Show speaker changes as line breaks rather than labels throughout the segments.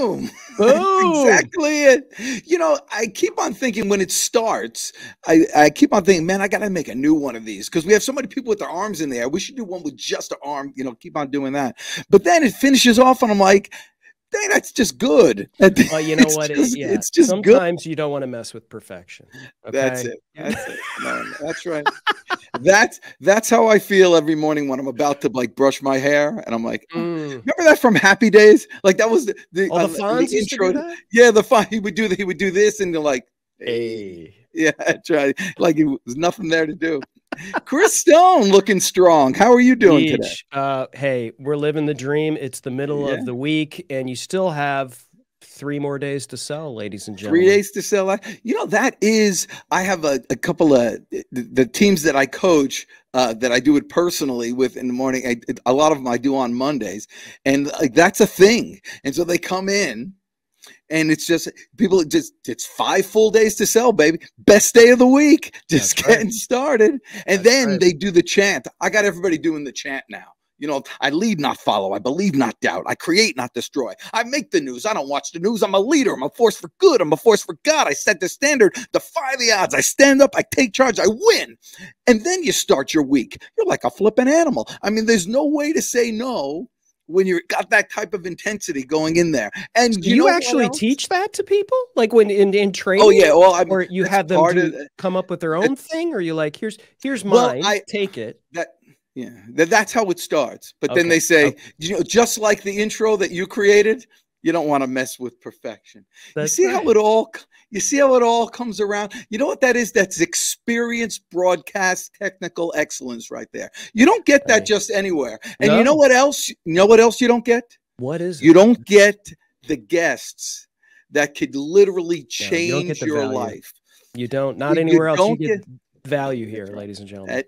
Boom. That's
Boom.
exactly it. You know, I keep on thinking when it starts, I keep on thinking, man, I got to make a new one of these because we have so many people with their arms in the air. We should do one with just an arm, you know, keep on doing that. But then it finishes off and I'm like, dang, that's just good.
Well, you know what?
Yeah. It's just
sometimes
good.
you don't want to mess with perfection. Okay?
That's it. That's it. No, that's right. That's how I feel every morning when I'm about to like brush my hair, and I'm like, oh, remember that from Happy Days? Like that was the
Fonz
the
used to do
intro.
that?
Yeah, the fun. He would do this, and they're like,
Hey.
yeah, that's right. Like it was nothing there to do. Chris Stone looking strong. How are you doing today?
Hey, we're living the dream. It's the middle of the week, and you still have 3 more days to sell, ladies and gentlemen.
3 days to sell. You know, that is, I have a couple of the teams that I coach that I do it personally with in the morning. A lot of them I do on Mondays, and like that's a thing. And so they come in. And it's just people it's 5 full days to sell, baby. Best day of the week. Just getting started. And then they do the chant. I got everybody doing the chant now. You know, I lead, not follow. I believe, not doubt. I create, not destroy. I make the news. I don't watch the news. I'm a leader. I'm a force for good. I'm a force for God. I set the standard, defy the odds. I stand up. I take charge. I win. And then you start your week. You're like a flipping animal. I mean, there's no way to say no when you got that type of intensity going in there. And
do you actually teach that to people? Like when in training?
Oh yeah, well, I mean,
or you have them come up with their own thing, or you like, here's mine, take it.
That's how it starts. But then they say, you know, just like the intro that you created, you don't want to mess with perfection. You see how it all comes around? You know what that is? That's experienced broadcast technical excellence right there. You don't get that just anywhere. And you know what else? You know what else you don't get?
What is it?
You don't get the guests that could literally change your life.
You don't. Not anywhere else. You get value here, ladies and gentlemen.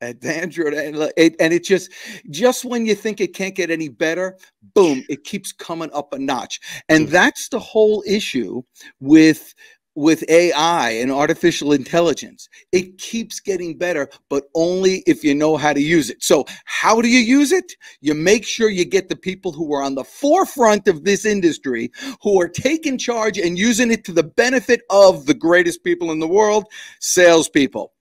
At Jourdan, and it just when you think it can't get any better, boom, it keeps coming up a notch. And that's the whole issue with AI and artificial intelligence. It keeps getting better, but only if you know how to use it. So how do you use it? You make sure you get the people who are on the forefront of this industry, who are taking charge and using it to the benefit of the greatest people in the world, salespeople.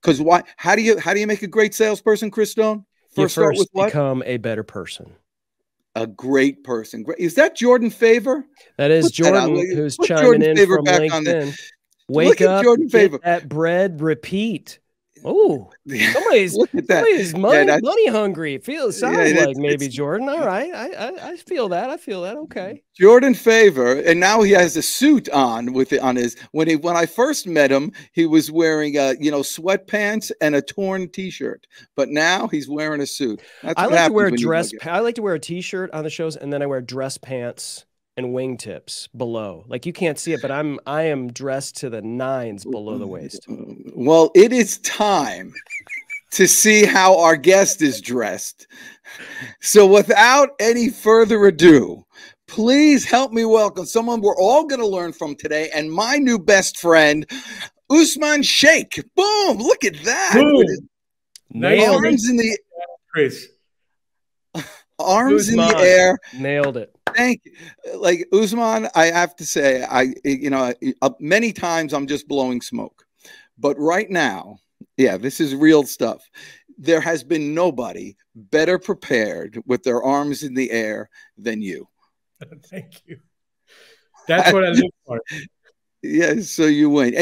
Because why? How do you make a great salesperson, Chris Stone?
First become a better person.
A great person. Is that Jourdan Favor?
That is Jourdan, who's chiming in from LinkedIn. Wake up, get that bread, repeat. Oh, somebody's money hungry. Sounds like maybe Jourdan. All right, I feel that. Okay.
Jourdan Favor, and now he has a suit on his. When I first met him, he was wearing sweatpants and a torn T-shirt, but now he's wearing a suit.
I like to wear I like to wear a T-shirt on the shows, and then I wear dress pants and wingtips below. Like you can't see it, but I am dressed to the nines below the waist.
Well, it is time to see how our guest is dressed. So without any further ado, please help me welcome someone we're all going to learn from today, and my new best friend, Usman Sheikh. Boom! Look at that. Arms in the
Chris.
Arms in the air.
Nailed it.
Thank you. Like Usman, I have to say, many times I'm just blowing smoke, but right now, this is real stuff. There has been nobody better prepared with their arms in the air than you.
Thank you. That's what I look for.
Yeah, so you win.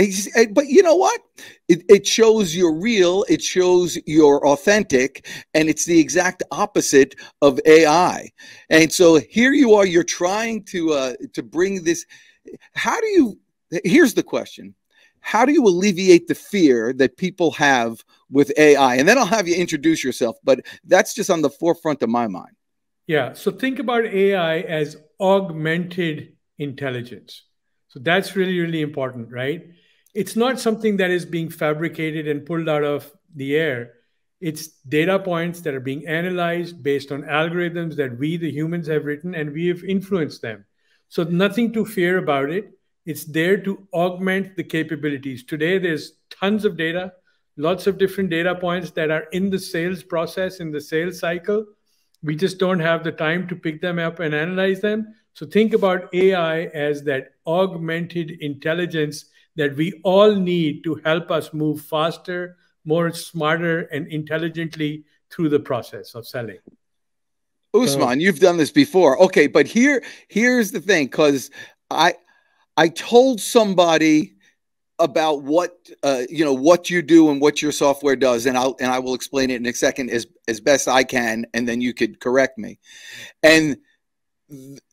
But you know what? It shows you're real. It shows you're authentic. And it's the exact opposite of AI. And so here you are. You're trying to bring this. Here's the question. How do you alleviate the fear that people have with AI? And then I'll have you introduce yourself. But that's just on the forefront of my mind.
Yeah. So think about AI as augmented intelligence. So that's really, really important, right? It's not something that is being fabricated and pulled out of the air. It's data points that are being analyzed based on algorithms that we, the humans, have written, and we have influenced them. So nothing to fear about it. It's there to augment the capabilities. Today, there's tons of data, lots of different data points that are in the sales process, in the sales cycle. We just don't have the time to pick them up and analyze them. So think about AI as that augmented intelligence that we all need to help us move faster, more smarter, and intelligently through the process of selling.
Usman, you've done this before. Okay, but here's the thing, because I told somebody about what what you do and what your software does, and I will explain it in a second as best I can, and then you could correct me. And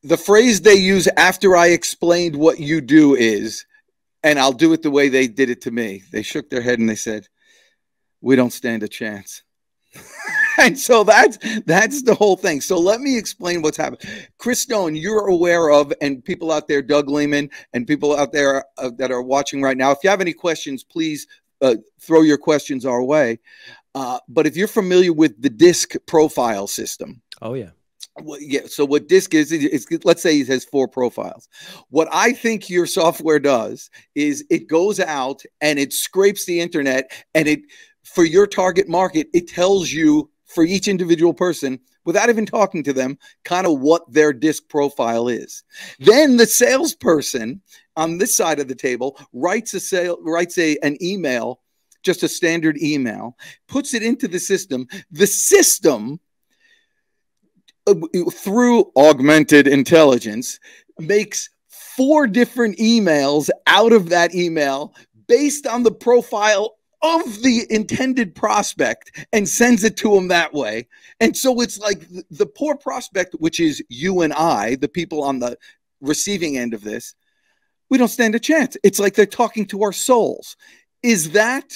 the phrase they use after I explained what you do is, and I'll do it the way they did it to me. They shook their head and they said, "We don't stand a chance." And so that's the whole thing. So let me explain what's happened. Chris Stone, you're aware of, and people out there, Doug Lehman, and people out there that are watching right now, if you have any questions, please throw your questions our way. But if you're familiar with the DISC profile system.
Oh, yeah.
Well, yeah. So what DISC is let's say it has 4 profiles. What I think your software does is it goes out and it scrapes the internet, and for your target market, it tells you for each individual person, without even talking to them, kind of what their DISC profile is. Then the salesperson on this side of the table writes an email, just a standard email, puts it into the system. The system, through augmented intelligence, makes 4 different emails out of that email based on the profile of the intended prospect, and sends it to them that way. And so it's like the poor prospect, which is you and I, the people on the receiving end of this, we don't stand a chance. It's like they're talking to our souls. Is that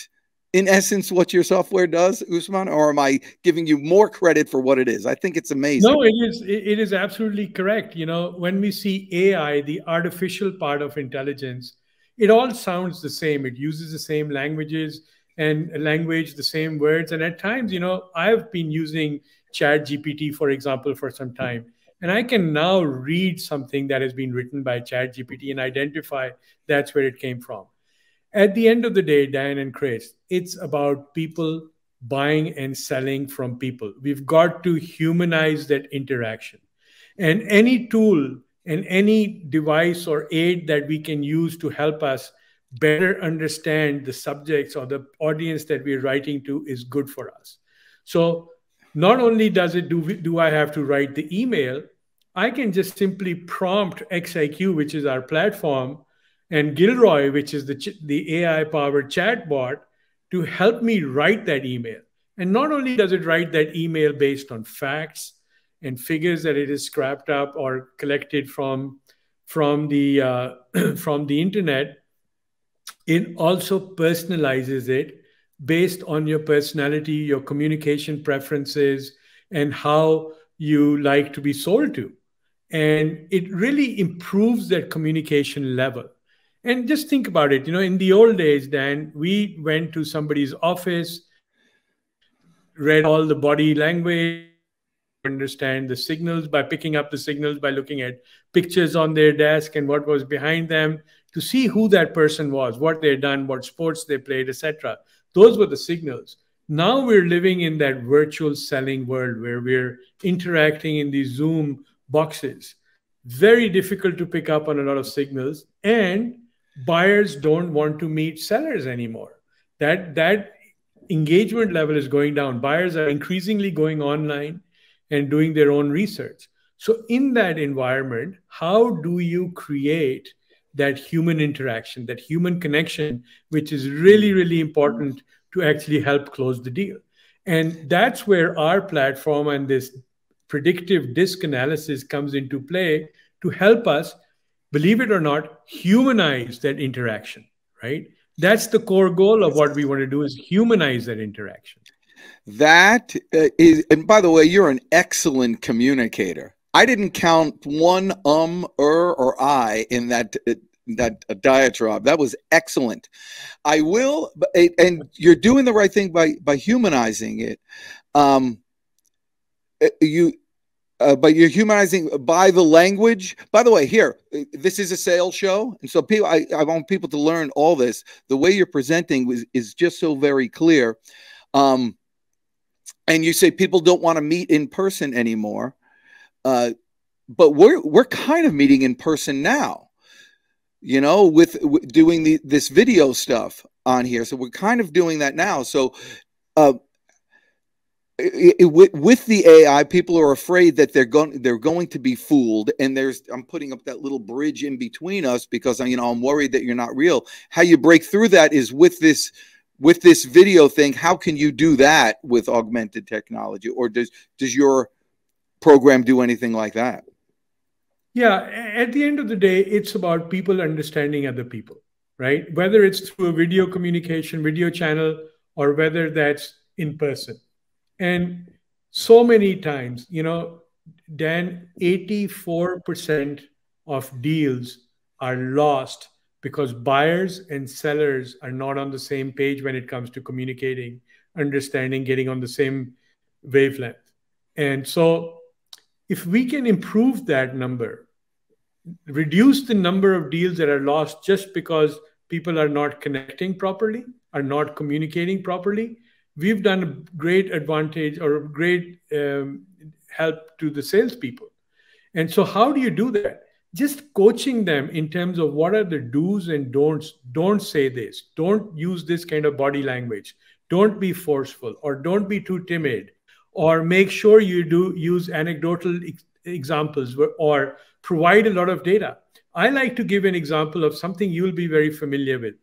in essence what your software does, Usman, or am I giving you more credit for what it is? I think it's amazing.
No, it is absolutely correct. When we see AI, the artificial part of intelligence, it all sounds the same. It uses the same languages and the same words. And at times, I've been using ChatGPT, for example, for some time. And I can now read something that has been written by ChatGPT and identify that's where it came from. At the end of the day, Dan and Chris, it's about people buying and selling from people. We've got to humanize that interaction. And any tool and any device or aid that we can use to help us better understand the subjects or the audience that we're writing to is good for us. So not only do I have to write the email, I can just simply prompt XIQ, which is our platform, and Gilroy, which is the AI-powered chatbot, to help me write that email. And not only does it write that email based on facts and figures that it is scrapped up or collected from the internet, it also personalizes it based on your personality, your communication preferences, and how you like to be sold to. And it really improves that communication level. And just think about it. In the old days, Dan, we went to somebody's office, read all the body language, understand the signals by picking up the signals by looking at pictures on their desk and what was behind them to see who that person was, what they'd done, what sports they played, etc. Those were the signals. Now we're living in that virtual selling world where we're interacting in these Zoom boxes. Very difficult to pick up on a lot of signals, and buyers don't want to meet sellers anymore. That engagement level is going down. Buyers are increasingly going online and doing their own research. So in that environment, how do you create that human interaction, that human connection, which is really, really important to actually help close the deal? And that's where our platform and this predictive DISC analysis comes into play to help us, believe it or not, humanize that interaction, right? That's the core goal of what we want to do, is humanize that interaction.
That is, and by the way, you're an excellent communicator. I didn't count one or I in that diatribe. That was excellent. I will, and you're doing the right thing by humanizing it. But you're humanizing by the language. By the way, here, this is a sales show, and so people, I want people to learn all this. The way you're presenting is just so very clear. And you say people don't want to meet in person anymore. but we're kind of meeting in person now, with doing this video stuff on here. So we're kind of doing that now. So with the AI, people are afraid that they're going to be fooled, and I'm putting up that little bridge in between us because I'm worried that you're not real. How you break through that is with this video thing. How can you do that with augmented technology, or does your program do anything like that?
Yeah, at the end of the day, it's about people understanding other people, right? Whether it's through a video communication, video channel, or whether that's in person. And so many times, Dan, 84% of deals are lost because buyers and sellers are not on the same page when it comes to communicating, understanding, getting on the same wavelength. And so if we can improve that number, reduce the number of deals that are lost just because people are not connecting properly, are not communicating properly, we've done a great advantage or a great help to the salespeople. And so how do you do that? Just coaching them in terms of what are the do's and don'ts. Don't say this. Don't use this kind of body language. Don't be forceful, or don't be too timid, or make sure you do use anecdotal examples or provide a lot of data. I like to give an example of something you'll be very familiar with.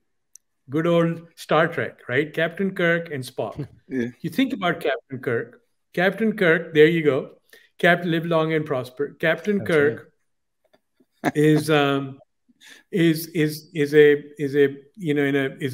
Good old Star Trek, right? Captain Kirk and Spock. Yeah. You think about Captain Kirk. Captain Kirk, there you go. Captain, live long and prosper. Captain Kirk is a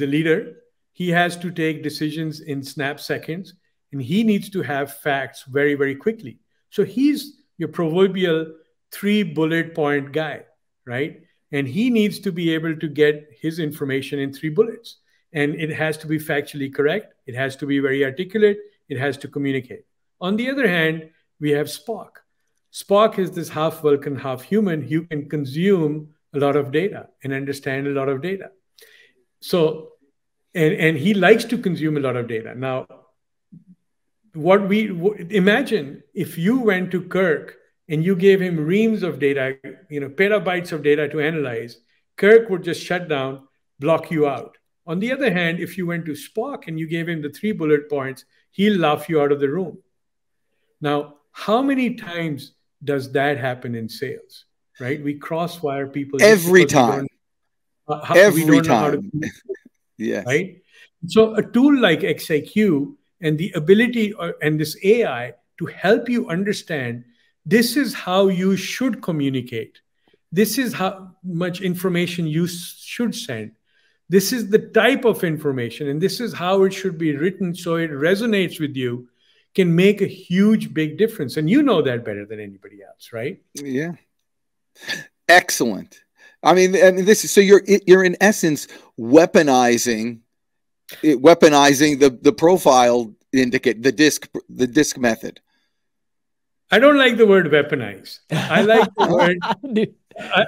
leader. He has to take decisions in snap seconds, and he needs to have facts very, very quickly. So he's your proverbial 3 bullet point guy, right? And he needs to be able to get his information in 3 bullets. And it has to be factually correct. It has to be very articulate. It has to communicate. On the other hand, we have Spock. Spock is this half Vulcan, half human who can consume a lot of data and understand a lot of data. So, and he likes to consume a lot of data. Now, imagine if you went to Kirk and you gave him reams of data, petabytes of data to analyze, Kirk would just shut down, block you out. On the other hand, if you went to Spock and you gave him the 3 bullet points, he'll laugh you out of the room. Now, how many times does that happen in sales, right? We crosswire people
every time.
Every time.
Yes.
Right? So a tool like XIQ and the ability and this AI to help you understand this is how you should communicate. This is how much information you should send. This is the type of information, and this is how it should be written so it resonates with you, can make a huge, big difference. And you know that better than anybody else, right?
Yeah. Excellent. I mean, this is, so you're in essence weaponizing the profile indicate the disc method.
I don't like the word weaponize. I like the word.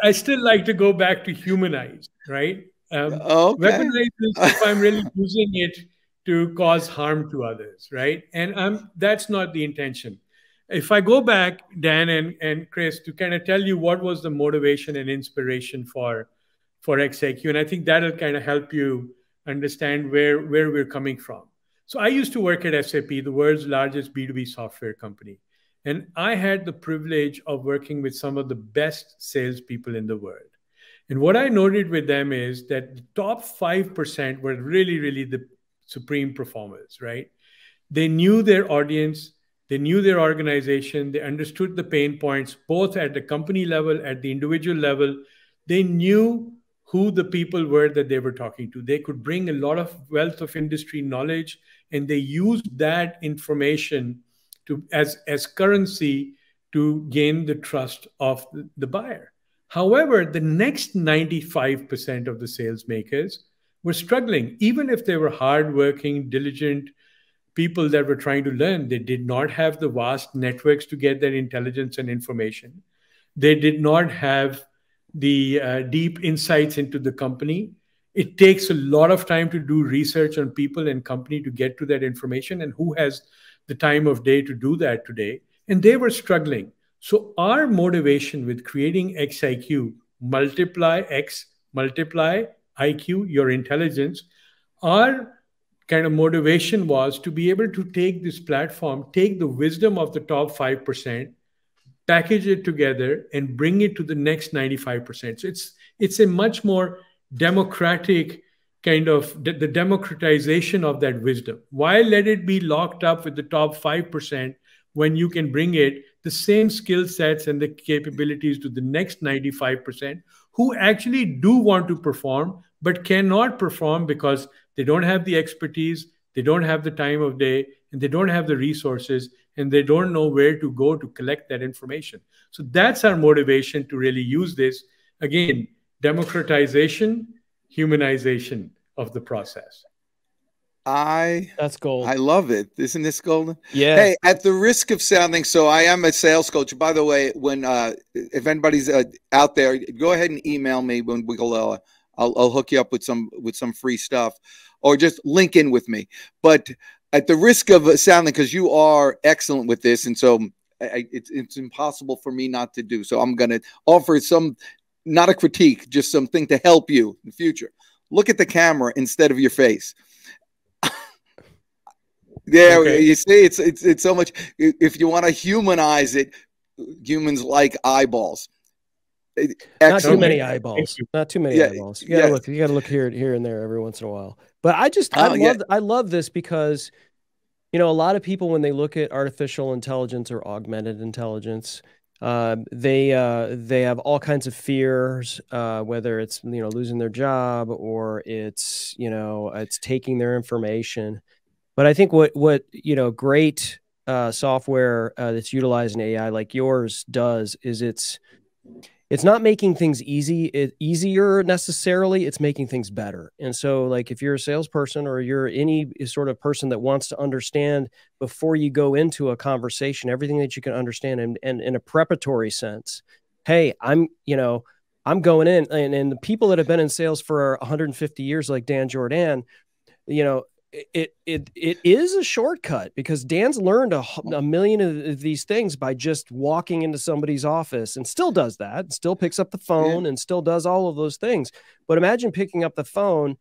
I still like to go back to humanize, right? Okay. Weaponize is if I'm really using it to cause harm to others, right? And that's not the intention. If I go back, Dan and Chris, to kind of tell you what was the motivation and inspiration for XIQ, and I think that'll kind of help you understand where we're coming from. So I used to work at SAP, the world's largest B2B software company. And I had the privilege of working with some of the best salespeople in the world. And what I noted with them is that the top 5% were really, really the supreme performers, right? They knew their audience, they knew their organization, they understood the pain points, both at the company level, at the individual level. They knew who the people were that they were talking to. They could bring a lot of wealth of industry knowledge, and they used that information as currency to gain the trust of the buyer. However, the next 95% of the sales makers were struggling. Even if they were hardworking, diligent people that were trying to learn, they did not have the vast networks to get their intelligence and information. They did not have the deep insights into the company. It takes a lot of time to do research on people and company to get to that information, and who has the time of day to do that today. And they were struggling. So our motivation with creating XIQ, multiply X, multiply IQ, your intelligence, our kind of motivation was to be able to take this platform, take the wisdom of the top 5%, package it together and bring it to the next 95%. So it's a much more democratic kind of the democratization of that wisdom. Why let it be locked up with the top 5% when you can bring it the same skill sets and the capabilities to the next 95% who actually do want to perform but cannot perform because they don't have the expertise, they don't have the time of day, and they don't have the resources, and they don't know where to go to collect that information. So that's our motivation to really use this. Again, democratization, humanization of the process.
That's gold.
I love it. Isn't this golden?
Yeah.
Hey, at the risk of sounding, so I am a sales coach. By the way, when if anybody's out there, go ahead and email me when I'll hook you up with some free stuff, or just link in with me. But at the risk of sounding, because you are excellent with this, and so it's impossible for me not to do. So I'm going to offer some, not a critique, just something to help you in the future. Look at the camera instead of your face. There, okay. You see, it's so much. If you want to humanize it, humans like eyeballs.
Excellent. Not too many eyeballs. Not too many eyeballs. You gotta look. You gotta look here and there every once in a while. But I love this because, you know, a lot of people, when they look at artificial intelligence or augmented intelligence, they have all kinds of fears, whether it's, you know, losing their job or it's, you know, it's taking their information. But I think what you know, great software that's utilizing AI like yours does is it's not making things easier necessarily. It's making things better. And so, like, if you're a salesperson or you're any sort of person that wants to understand before you go into a conversation, everything that you can understand and in a preparatory sense, hey, I'm going in, and the people that have been in sales for 150 years, like Dan Jourdan, you know, it is a shortcut because Dan's learned a million of these things by just walking into somebody's office, and still does that, and still picks up the phone and still does all of those things. But imagine picking up the phone,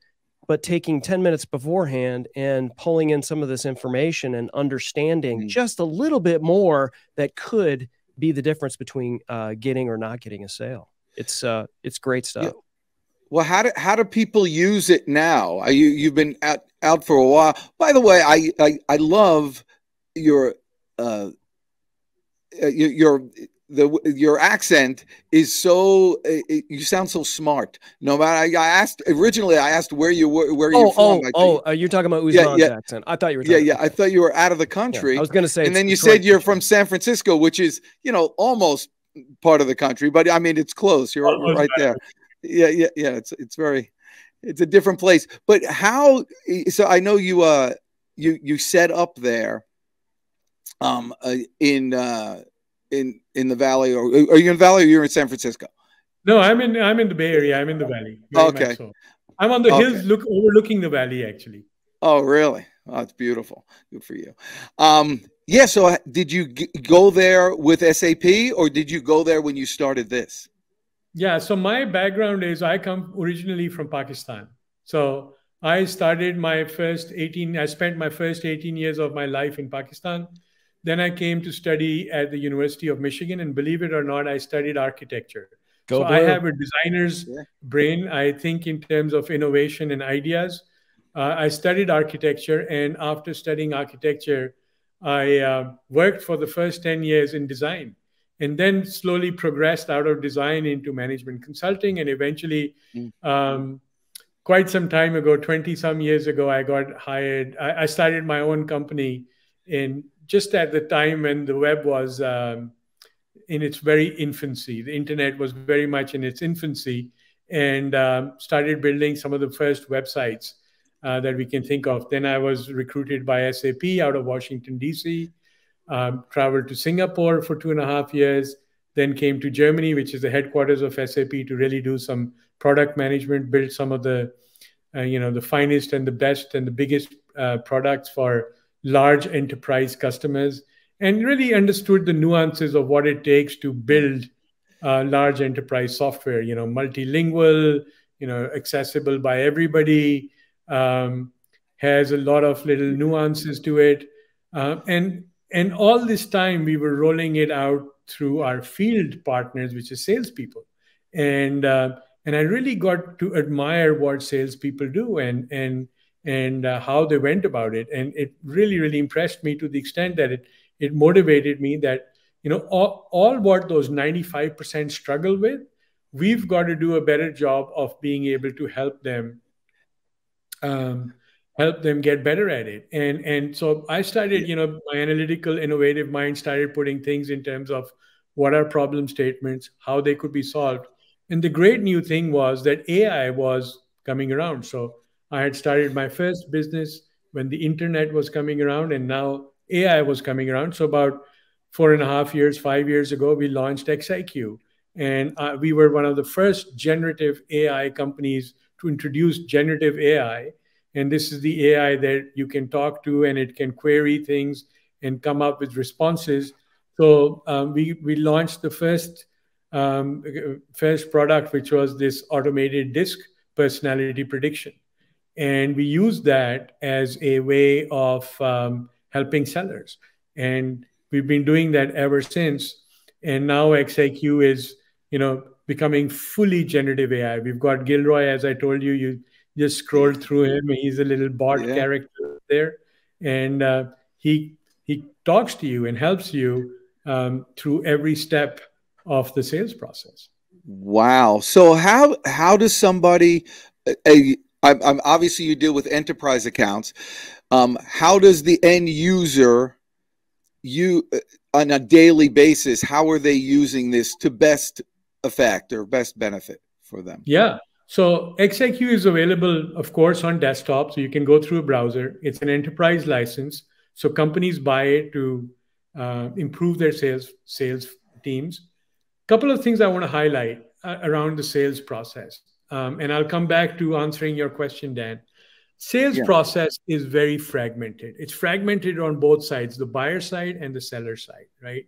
but taking 10 minutes beforehand and pulling in some of this information and understanding just a little bit more that could be the difference between getting or not getting a sale. It's great stuff.
Yeah. Well, how do people use it now? You've been out for a while. By the way, I love your accent is so you sound so smart. No matter, I asked where you were from.
You're talking about Usman's accent. I thought you were talking
I thought you were out of the country.
Yeah, I was going to say,
and then you said you're from San Francisco, which is, you know, almost part of the country, but I mean, it's close. You're right there. Yeah. It's a different place. But how? So I know you set up there, in the Valley, or are you in the Valley, or you're in San Francisco?
No, I'm in the Bay Area. I'm in the Valley.
Okay.
So. I'm on the hills, overlooking the valley, actually.
Oh, really? Oh, it's beautiful. Good for you. Yeah. So did you go there with SAP, or did you go there when you started this?
Yeah, so my background is I come originally from Pakistan. So I spent my first 18 years of my life in Pakistan. Then I came to study at the University of Michigan, and believe it or not, I studied architecture. So I have a designer's brain. I think in terms of innovation and ideas. I studied architecture, and after studying architecture, I worked for the first 10 years in design. And then slowly progressed out of design into management consulting. And eventually, quite some time ago, 20 some years ago, I got hired. I started my own company just at the time when the web was in its very infancy. The internet was very much in its infancy, and started building some of the first websites that we can think of. Then I was recruited by SAP out of Washington, D.C., traveled to Singapore for 2.5 years, then came to Germany, which is the headquarters of SAP, to really do some product management, build some of the, the finest and the best and the biggest products for large enterprise customers. and really understood the nuances of what it takes to build large enterprise software, multilingual, accessible by everybody, has a lot of little nuances to it. And all this time we were rolling it out through our field partners, which is salespeople. And I really got to admire what salespeople do and how they went about it. And it really, really impressed me to the extent that it motivated me that, all what those 95% struggle with, we've got to do a better job of being able to help them get better at it. And so I started, my analytical, innovative mind started putting things in terms of what are problem statements, how they could be solved. And the great new thing was that AI was coming around. So I had started my first business when the internet was coming around, and now AI was coming around. So about 4.5 years, 5 years ago, we launched XIQ. And we were one of the first generative AI companies to introduce generative AI. And this is the AI that you can talk to, and it can query things and come up with responses. So we launched the first product, which was this automated disc personality prediction. And we used that as a way of helping sellers. And we've been doing that ever since. And now XIQ is, becoming fully generative AI. We've got Gilroy, as I told you, you just scroll through him. He's a little bot character there. And he talks to you and helps you through every step of the sales process.
Wow. So how does somebody, I'm obviously you deal with enterprise accounts. How does the end user, on a daily basis, how are they using this to best effect or best benefit for them?
Yeah. So XIQ is available, of course, on desktop. So you can go through a browser. It's an enterprise license. So companies buy it to improve their sales teams. Couple of things I want to highlight around the sales process. And I'll come back to answering your question, Dan. Sales process is very fragmented. It's fragmented on both sides, the buyer side and the seller side, right?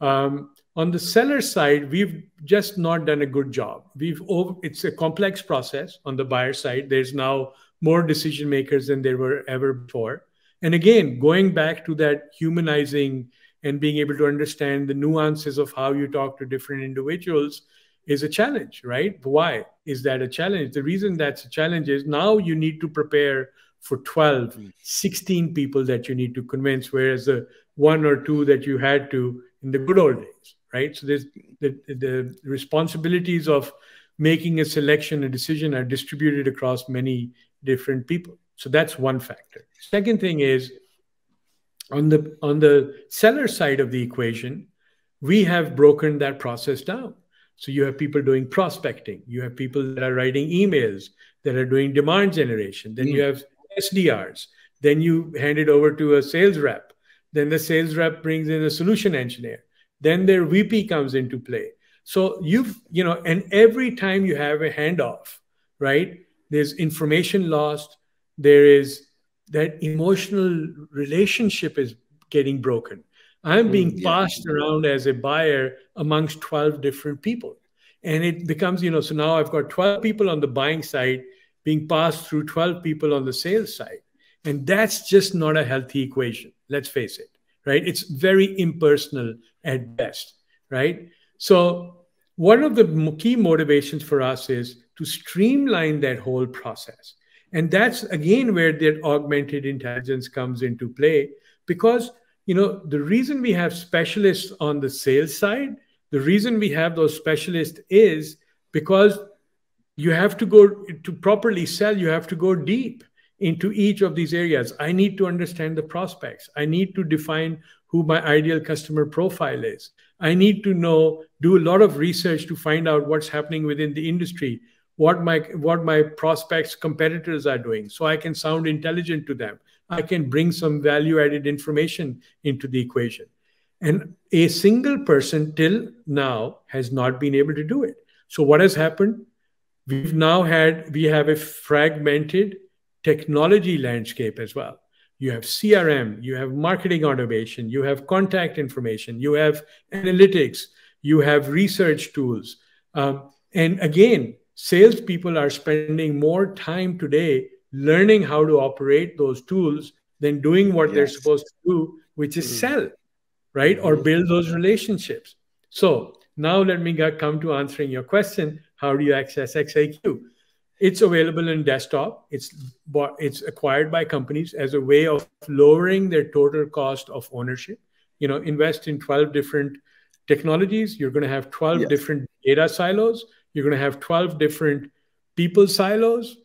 On the seller side, we've just not done a good job. It's a complex process on the buyer side. There's now more decision makers than there were ever before. And again, going back to that humanizing and being able to understand the nuances of how you talk to different individuals is a challenge, right? Why is that a challenge? The reason that's a challenge is now you need to prepare for 12, 16 people that you need to convince, whereas the 1 or 2 that you had to in the good old days, right? So there's the responsibilities of making a selection, a decision are distributed across many different people. So that's one factor. Second thing is, on the seller side of the equation, we have broken that process down. So you have people doing prospecting. You have people that are writing emails, that are doing demand generation. Then you have SDRs. Then you hand it over to a sales rep. Then the sales rep brings in a solution engineer. Then their VP comes into play. So and every time you have a handoff, right, there's information lost. There is that emotional relationship is getting broken. I'm being passed around as a buyer amongst 12 different people. And it becomes, so now I've got 12 people on the buying side being passed through 12 people on the sales side. And that's just not a healthy equation. Let's face it, right? It's very impersonal at best, right? So one of the key motivations for us is to streamline that whole process. And that's, again, where that augmented intelligence comes into play, because the reason we have specialists on the sales side, the reason we have those specialists is because you have to go to properly sell, you have to go deep into each of these areas. I need to understand the prospects. I need to define who my ideal customer profile is. I need to do a lot of research to find out what's happening within the industry, what my prospects, competitors are doing, so I can sound intelligent to them. I can bring some value-added information into the equation. And a single person till now has not been able to do it. So what has happened? We have a fragmented technology landscape as well. you have CRM, you have marketing automation, you have contact information, you have analytics, you have research tools. And again, salespeople are spending more time today learning how to operate those tools than doing what they're supposed to do, which is sell, right? Or build those relationships. So now let me come to answering your question. How do you access XIQ? It's available in desktop. It's acquired by companies as a way of lowering their total cost of ownership. Invest in 12 different technologies. You're going to have 12 different data silos. You're going to have 12 different people silos,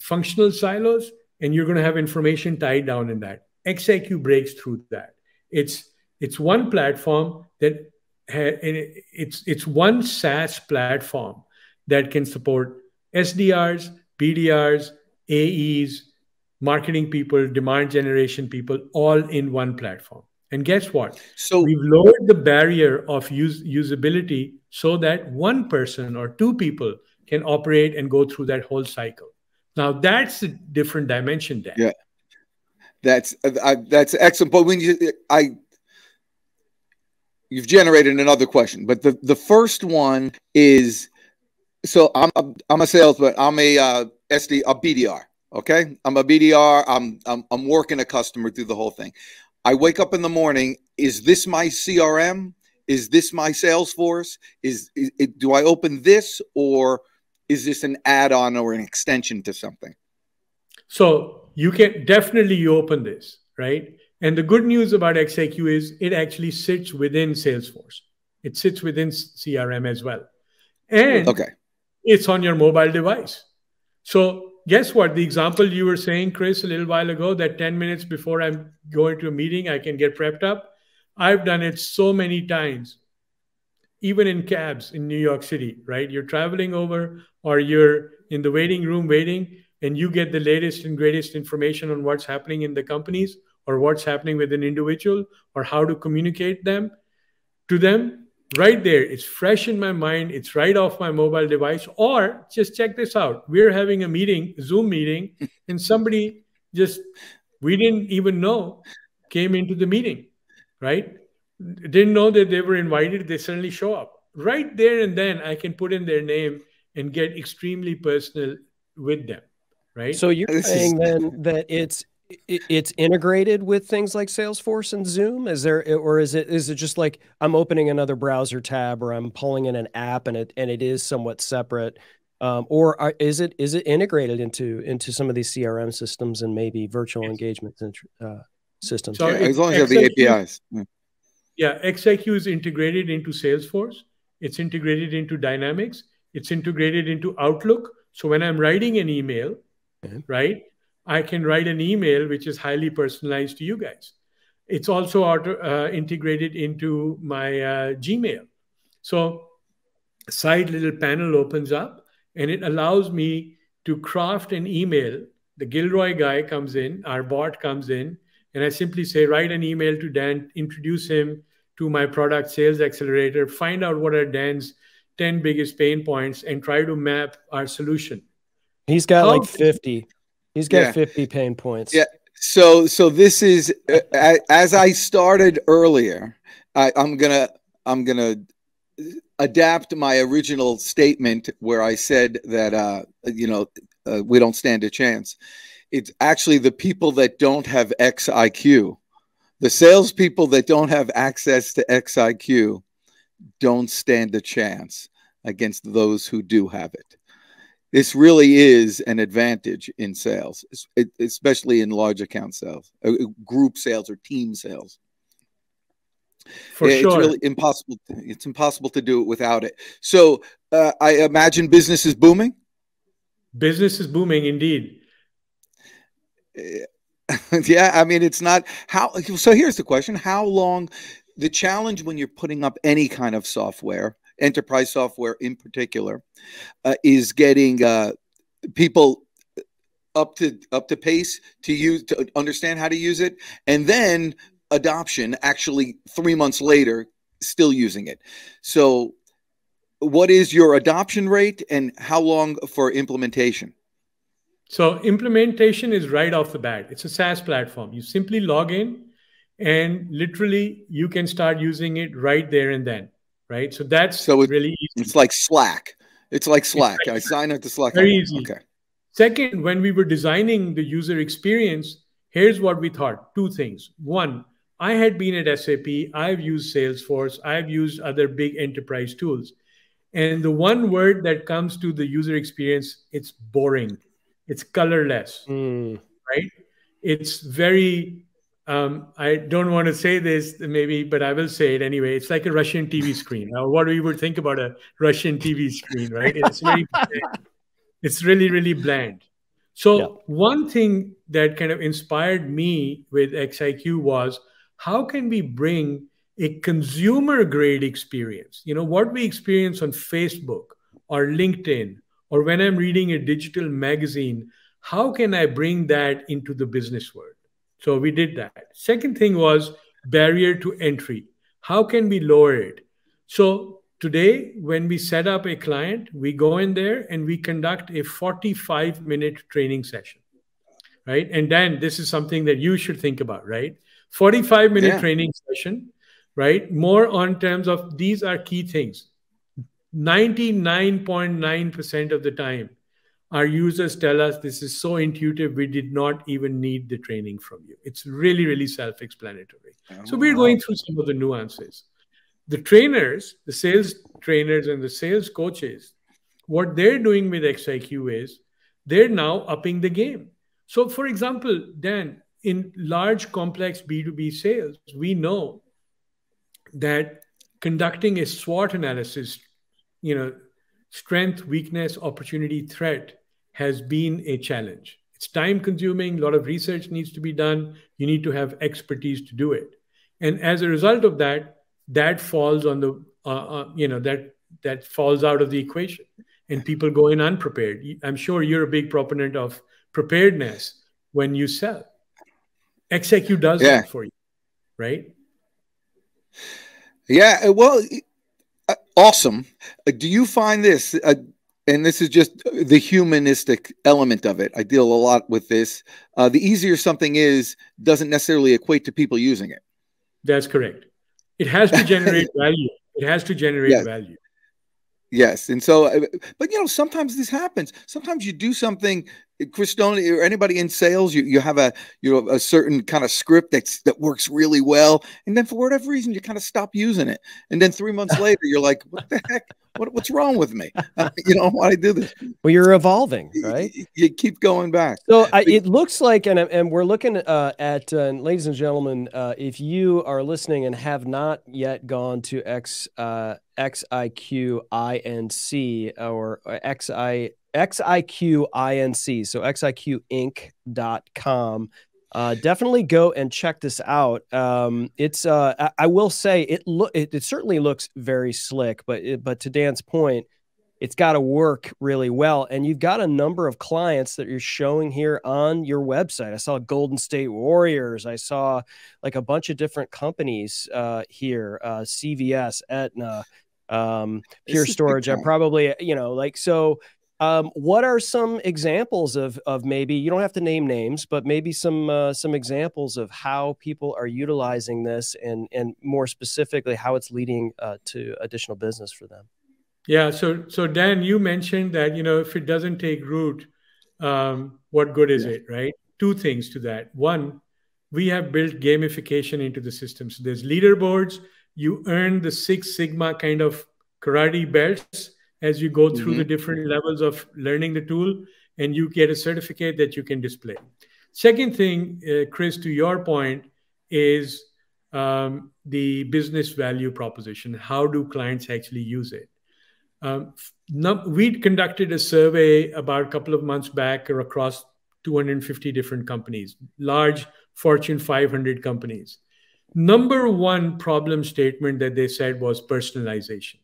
functional silos, and you're going to have information tied down in that. XIQ breaks through that. It's one platform that it's one SaaS platform that can support SDRs, BDRs, AEs, marketing people, demand generation people, all in one platform. And guess what? So we've lowered the barrier of usability so that one person or two people can operate and go through that whole cycle. Now that's a different dimension, Dan.
Yeah, that's excellent. But when you've generated another question, but the first one is, so I'm a salesman. I'm a BDR. Okay, I'm a BDR. I'm working a customer through the whole thing. I wake up in the morning. Is this my CRM? Is this my Salesforce? Do I open this, or is this an add-on or an extension to something?
So you can definitely open this, right? And the good news about XIQ is it actually sits within Salesforce. It sits within CRM as well. And it's on your mobile device. So guess what? The example you were saying, Chris, a little while ago, that 10 minutes before I'm going to a meeting, I can get prepped up. I've done it so many times, even in cabs in New York City, right? You're traveling over, or you're in the waiting room waiting, and you get the latest and greatest information on what's happening in the companies, or what's happening with an individual, or how to communicate to them right there. It's fresh in my mind. It's right off my mobile device. Or just check this out. We're having a meeting, Zoom meeting, and somebody we didn't even know, came into the meeting, right? Didn't know that they were invited. They suddenly show up. Right there and then I can put in their name and get extremely personal with them, right?
So you're saying then that it's integrated with things like Salesforce and Zoom? Is it just like I'm opening another browser tab, or I'm pulling in an app and it is somewhat separate? Or is it integrated into some of these CRM systems and maybe virtual engagement systems?
So
as long as you have the APIs.
Yeah, XIQ is integrated into Salesforce. It's integrated into Dynamics. It's integrated into Outlook. So when I'm writing an email, right, I can write an email which is highly personalized to you guys. It's also integrated into my Gmail. So a side little panel opens up, and it allows me to craft an email. The Gilroy guy comes in, our bot comes in, and I simply say, write an email to Dan, introduce him to my product Sales Accelerator, find out what are Dan's 10 biggest pain points, and try to map our solution.
He's got like 50. He's got 50 pain points.
Yeah. So this is, as I started earlier, I'm gonna adapt my original statement where I said that we don't stand a chance. It's actually the people that don't have XIQ, the salespeople that don't have access to XIQ, don't stand a chance against those who do have it. This really is an advantage in sales, especially in large account sales, group sales, or team sales.
For sure.
It's really impossible. It's impossible to do it without it. So I imagine business is booming.
Business is booming indeed.
Yeah, I mean, it's not how. So here's the question: how long? The challenge when you're putting up any kind of software, enterprise software in particular, is getting people up to pace to understand how to use it, and then adoption actually 3 months later still using it. So what is your adoption rate, and how long for implementation?
So implementation is right off the bat. It's a SaaS platform. You simply log in and literally you can start using it right there and then, right? So that's really easy.
It's like Slack. It's like Slack. I sign up to Slack.
Very easy.
Okay.
Second, when we were designing the user experience, here's what we thought. Two things. One, I had been at SAP. I've used Salesforce. I've used other big enterprise tools. And the one word that comes to the user experience, it's boring. It's colorless, right? It's very, I don't want to say this maybe, but I will say it anyway. It's like a Russian TV screen. Now, what we would think about a Russian TV screen, right? It's very bland. It's really, really bland. So one thing that kind of inspired me with XIQ was, how can we bring a consumer grade experience? You know, what we experience on Facebook or LinkedIn, or when I'm reading a digital magazine, how can I bring that into the business world? So we did that. Second thing was barrier to entry. How can we lower it? So today, when we set up a client, we go in there and we conduct a 45-minute training session, right? And Dan, this is something that you should think about, right? 45-minute training session, right? More on terms of these are key things. 99.9% of the time, our users tell us this is so intuitive, we did not even need the training from you. It's really, really self-explanatory. So we're going through some of the nuances. The trainers, the sales trainers and the sales coaches, what they're doing with XIQ is they're now upping the game. So for example, Dan, in large, complex B2B sales, we know that conducting a SWOT analysis, you know, strength, weakness, opportunity, threat, has been a challenge. It's time consuming. A lot of research needs to be done. You need to have expertise to do it. And as a result of that, that falls on the, that falls out of the equation and people go in unprepared. I'm sure you're a big proponent of preparedness when you sell. XIQ does that for you, right?
Yeah, well, awesome. Do you find this, and this is just the humanistic element of it, I deal a lot with this, the easier something is doesn't necessarily equate to people using it.
That's correct. It has to generate value. It has to generate value.
Yes. And so, but you know, sometimes this happens. Sometimes you do something, Chris Stone or anybody in sales, you have a certain kind of script that works really well. And then for whatever reason, you kind of stop using it. And then 3 months later, you're like, what the heck? What's wrong with me? You know, why I do this?
Well, you're evolving, right?
You keep going back.
So it looks like, and we're looking at, ladies and gentlemen, if you are listening and have not yet gone to XIQINC or XIQINC, so xiqinc.com. Definitely go and check this out. It's I will say it certainly looks very slick, but to Dan's point, it's got to work really well. And you've got a number of clients that you're showing here on your website. I saw Golden State Warriors. I saw like a bunch of different companies here, CVS, Aetna, Pure Storage. I'm probably, you know, like, so what are some examples of maybe, you don't have to name names, but maybe some examples of how people are utilizing this and more specifically how it's leading to additional business for them?
Yeah. So Dan, you mentioned that, you know, if it doesn't take root, what good is it, right? Two things to that. One, we have built gamification into the system. So there's leaderboards. You earn the Six Sigma kind of karate belts as you go through the different levels of learning the tool, and you get a certificate that you can display. Second thing, Chris, to your point, is the business value proposition. How do clients actually use it? We conducted a survey about a couple of months back across 250 different companies, large Fortune 500 companies. Number one problem statement that they said was personalization.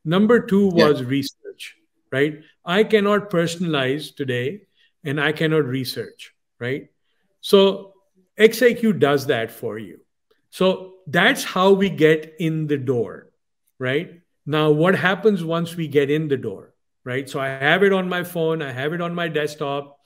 Number two was research, right? I cannot personalize today and I cannot research, right? So XIQ does that for you. So that's how we get in the door, right? Now, what happens once we get in the door, right? So I have it on my phone, I have it on my desktop.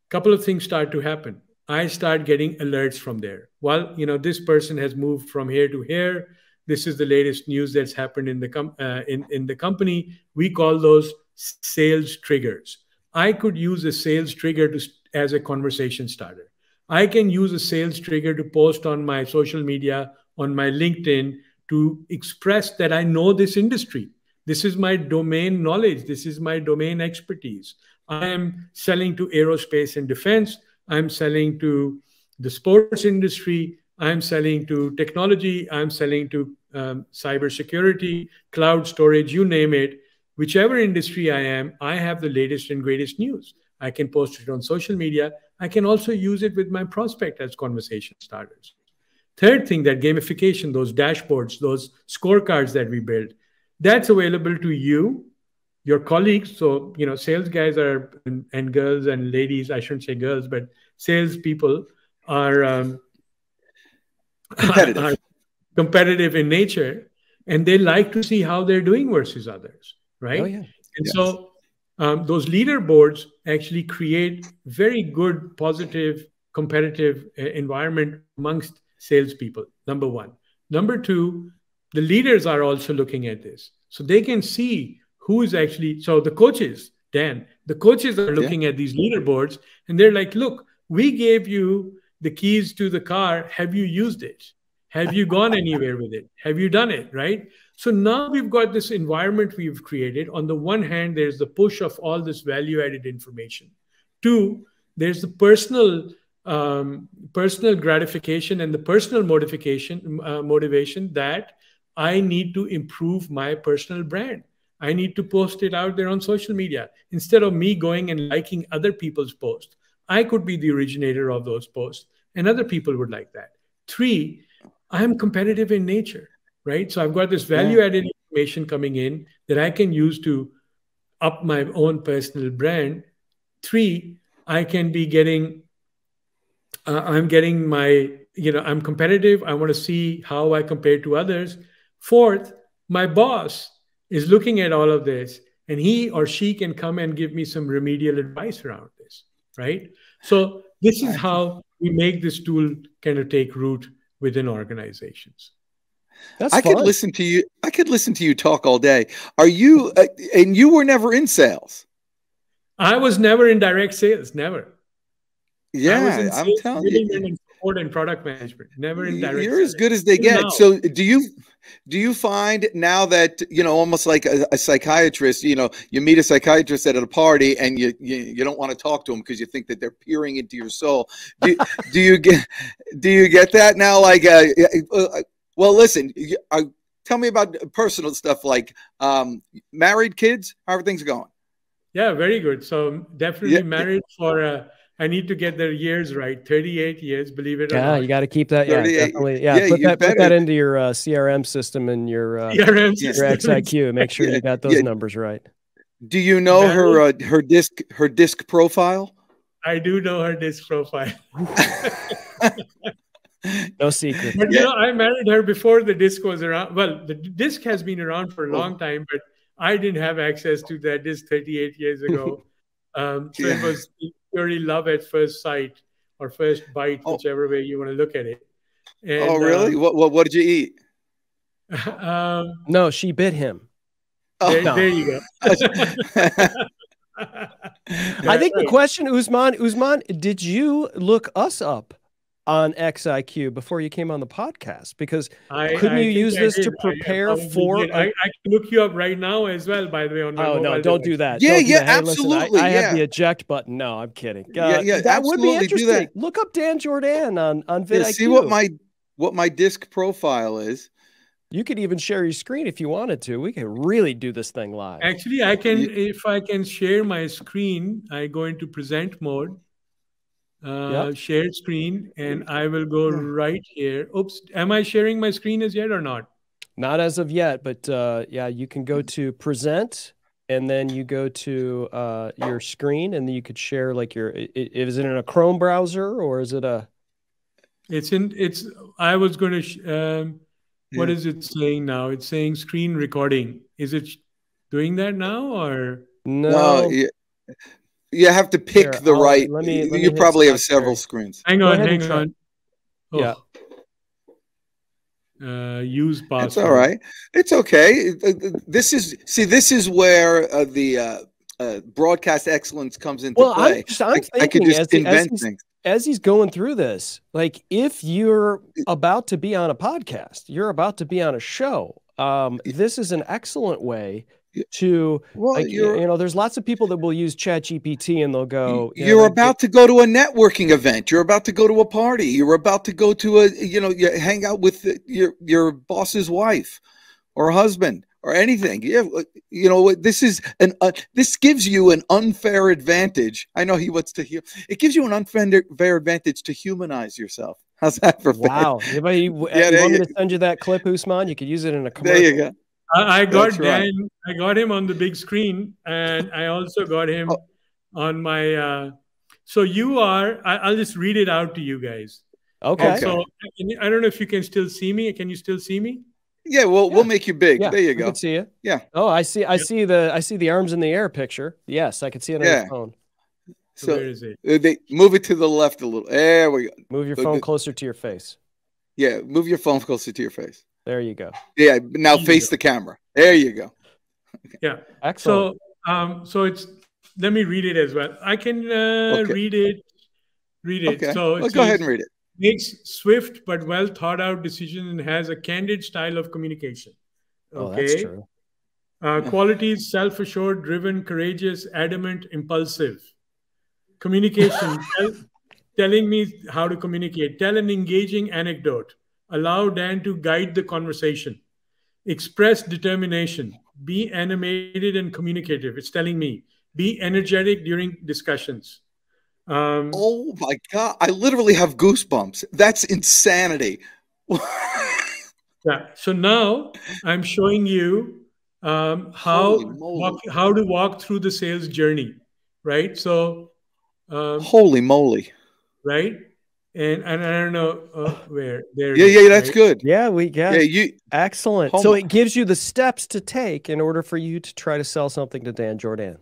couple of things start to happen. I start getting alerts from there. Well, this person has moved from here to here. This is the latest news that's happened in the company. We call those sales triggers. I could use a sales trigger as a conversation starter. I can use a sales trigger to post on my social media, on my LinkedIn, to express that I know this industry. This is my domain knowledge. This is my domain expertise. I am selling to aerospace and defense. I'm selling to the sports industry. I'm selling to technology. I'm selling to cybersecurity, cloud storage, you name it. Whichever industry I am, I have the latest and greatest news. I can post it on social media. I can also use it with my prospect as conversation starters. Third thing, that gamification, those dashboards, those scorecards that we build, that's available to you, your colleagues. So, sales guys and girls and ladies, I shouldn't say girls, but salespeople are
competitive.
Are competitive in nature, and they like to see how they're doing versus others, right?
Oh, yeah.
And so those leaderboards actually create very good, positive, competitive environment amongst salespeople, number one. Number two, the leaders are also looking at this. So they can see who is actually, so the coaches, Dan, the coaches are looking at these leaderboards, and they're like, look, we gave you the keys to the car. Have you used it? Have you gone anywhere with it? Have you done it, right? So now we've got this environment we've created. On the one hand, there's the push of all this value-added information. Two, there's the personal gratification and the personal motivation that I need to improve my personal brand. I need to post it out there on social media. Instead of me going and liking other people's posts, I could be the originator of those posts, and other people would like that. Three, I'm competitive in nature, right? So I've got this value-added information coming in that I can use to up my own personal brand. Three, I can be getting, I'm competitive. I want to see how I compare to others. Fourth, my boss is looking at all of this, and he or she can come and give me some remedial advice around this, right? So this is how we make this tool kind of take root within organizations.
That's fun. I could listen to you talk all day. Are you, and you were never in sales?
I was never in direct sales, never.
Yeah, I'm telling you.
In support and product management, never in direct
You're
sales.
As good as they get. Now. So do you find now that, almost like a psychiatrist, you meet a psychiatrist at a party and you don't want to talk to them because you think that they're peering into your soul. Do you get that now? Like, well, listen, tell me about personal stuff, like married, kids, how are things going?
Yeah, very good. So definitely married for I need to get their years right. 38 years, believe it or not.
Yeah, you got to keep that. Yeah, definitely. Yeah, put that into your CRM system and your XIQ. Make sure you got those numbers right.
Do you know her disc profile?
I do know her disc profile.
No secret.
But I married her before the disc was around. Well, the disc has been around for a long time, but I didn't have access to that disc 38 years ago. So it was purely love at first sight or first bite, whichever way you want to look at it. And,
really? What did you eat?
No, she bit him.
There you go.
I think the question, Usman, did you look us up on XIQ before you came on the podcast? Because couldn't you use this to prepare for?
I can look you up right now as well, by the way. On my
mobile device. Don't do that.
Yeah,
Hey,
absolutely.
Listen, I have the eject button. No, I'm kidding. That would be interesting. Look up Dan Jourdan on vidIQ.
See what my disc profile is.
You could even share your screen if you wanted to. We can really do this thing live.
Actually, I can. If I can share my screen, I go into present mode. Shared screen, and I will go right here. Oops, am I sharing my screen as yet or not?
Not as of yet, but you can go to present, and then you go to your screen, and then you could share like is it in a Chrome browser or is it a?
I was going to. What is it saying now? It's saying screen recording. Is it doing that now or
no?
You have to pick the right.
Let me
you probably have several screens.
Hang on.
Oh. Yeah.
Use password.
It's all right. It's okay. This is where the broadcast excellence comes into play.
I'm thinking I could just invent things. As he's going through this, like if you're about to be on a podcast, you're about to be on a show, this is an excellent way to, there's lots of people that will use ChatGPT and they'll go,
you're about to go to a networking event. You're about to go to a party. You're about to go to you hang out with your boss's wife or husband or anything. This gives you an unfair advantage. I know he wants to hear. It gives you an unfair advantage to humanize yourself. How's that for
wow? You want me to send you that clip, Usman? You could use it in a commercial.
There you go.
I got Dan. Right. I got him on the big screen, and I also got him on my. So you are. I'll just read it out to you guys.
Okay.
So I don't know if you can still see me. Can you still see me?
Yeah, we'll make you big. Yeah, there you go.
I can see you.
Yeah.
Oh, I see the arms in the air picture. Yes, I can see it on your phone.
So where is it?
They move it to the left a little. There we go.
Move your phone closer to your face.
Yeah, move your phone closer to your face.
There you go.
Yeah, now face the camera. There you go.
Okay. Yeah.
Excellent.
So it's. Let me read it as well. I can read it.
Okay.
So
go ahead and read it.
Makes swift but well thought out decisions and has a candid style of communication.
Okay. Oh, that's true.
Qualities: self-assured, driven, courageous, adamant, impulsive. Communication: telling me how to communicate. Tell an engaging anecdote. Allow Dan to guide the conversation. Express determination. Be animated and communicative. It's telling me. Be energetic during discussions.
Oh my God. I literally have goosebumps. That's insanity.
Yeah. So now I'm showing you how to walk through the sales journey, right? So
holy moly.
Right. And I don't know where there.
Yeah, that's right? Good.
Yeah, excellent. So it gives you the steps to take in order for you to try to sell something to Dan Jourdan.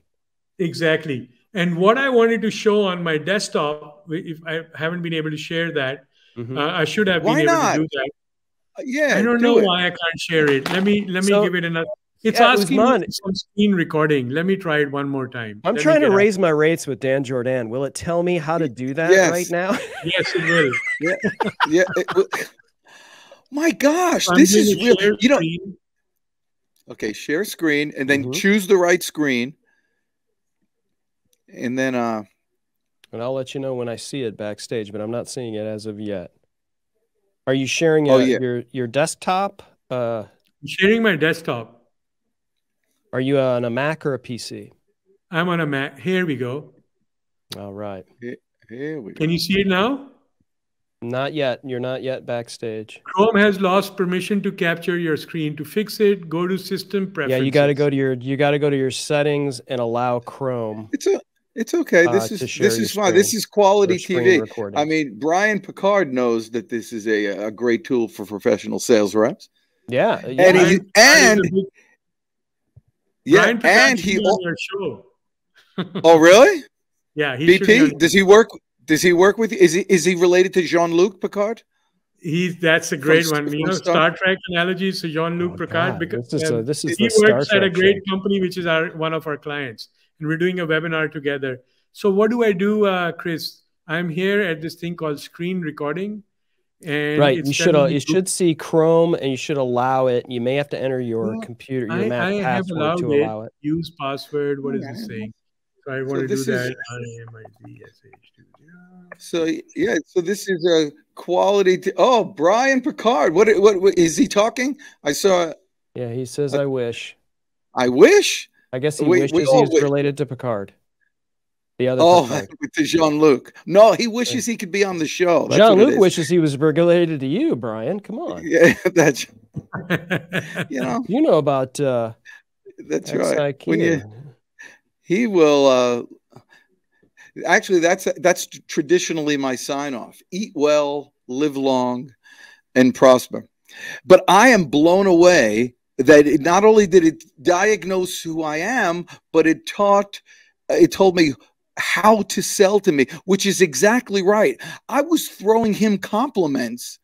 Exactly. And what I wanted to show on my desktop, if I haven't been able to share that, I should have been able to do that.
Yeah,
I don't know why I can't share it. Let me give it another. It's asking me some screen recording. Let me try it one more time.
I'm trying to raise my rates with Dan Jourdan. Will it tell me how to do that right now?
Yes, it will.
Yeah. My gosh, this is real. Okay, share screen and then choose the right screen. And then
and I'll let you know when I see it backstage, but I'm not seeing it as of yet. Are you sharing your desktop?
I'm sharing my desktop.
Are you on a Mac or a PC?
I'm on a Mac. Here we go.
All right.
Here we go.
Can you see it now?
Not yet. You're not yet backstage.
Chrome has lost permission to capture your screen. To fix it, go to System Preferences.
Yeah, you got to go to your settings and allow Chrome.
It's okay. This is fine. This is quality TV. Recording. I mean, Brian Picard knows that this is a great tool for professional sales reps.
Yeah.
And he on your show.
Oh, really?
Yeah.
BP, does he work? Does he work with? Is he related to Jean-Luc Picard?
That's a great one. Star Trek analogies. So Jean-Luc Picard, because he works at a great company, which is one of our clients, and we're doing a webinar together. So what do I do, Chris? I'm here at this thing called screen recording. And
you should see Chrome and you should allow it. You may have to enter your computer, your Mac password to allow it.
Use password. What is it saying? So I want to do that.
So this is a quality. Brian Picard. What is he talking? I saw.
Yeah, he says, "I wish."
I wish.
I guess he wishes he was related to Picard. The other
to Jean-Luc. No, he wishes he could be on the show.
Jean-Luc wishes he was related to you, Brian. Come on.
Yeah, that's
you know about
that's right. He will actually that's traditionally my sign off. Eat well, live long, and prosper. But I am blown away that not only did it diagnose who I am, but it told me how to sell to me, which is exactly right. I was throwing him compliments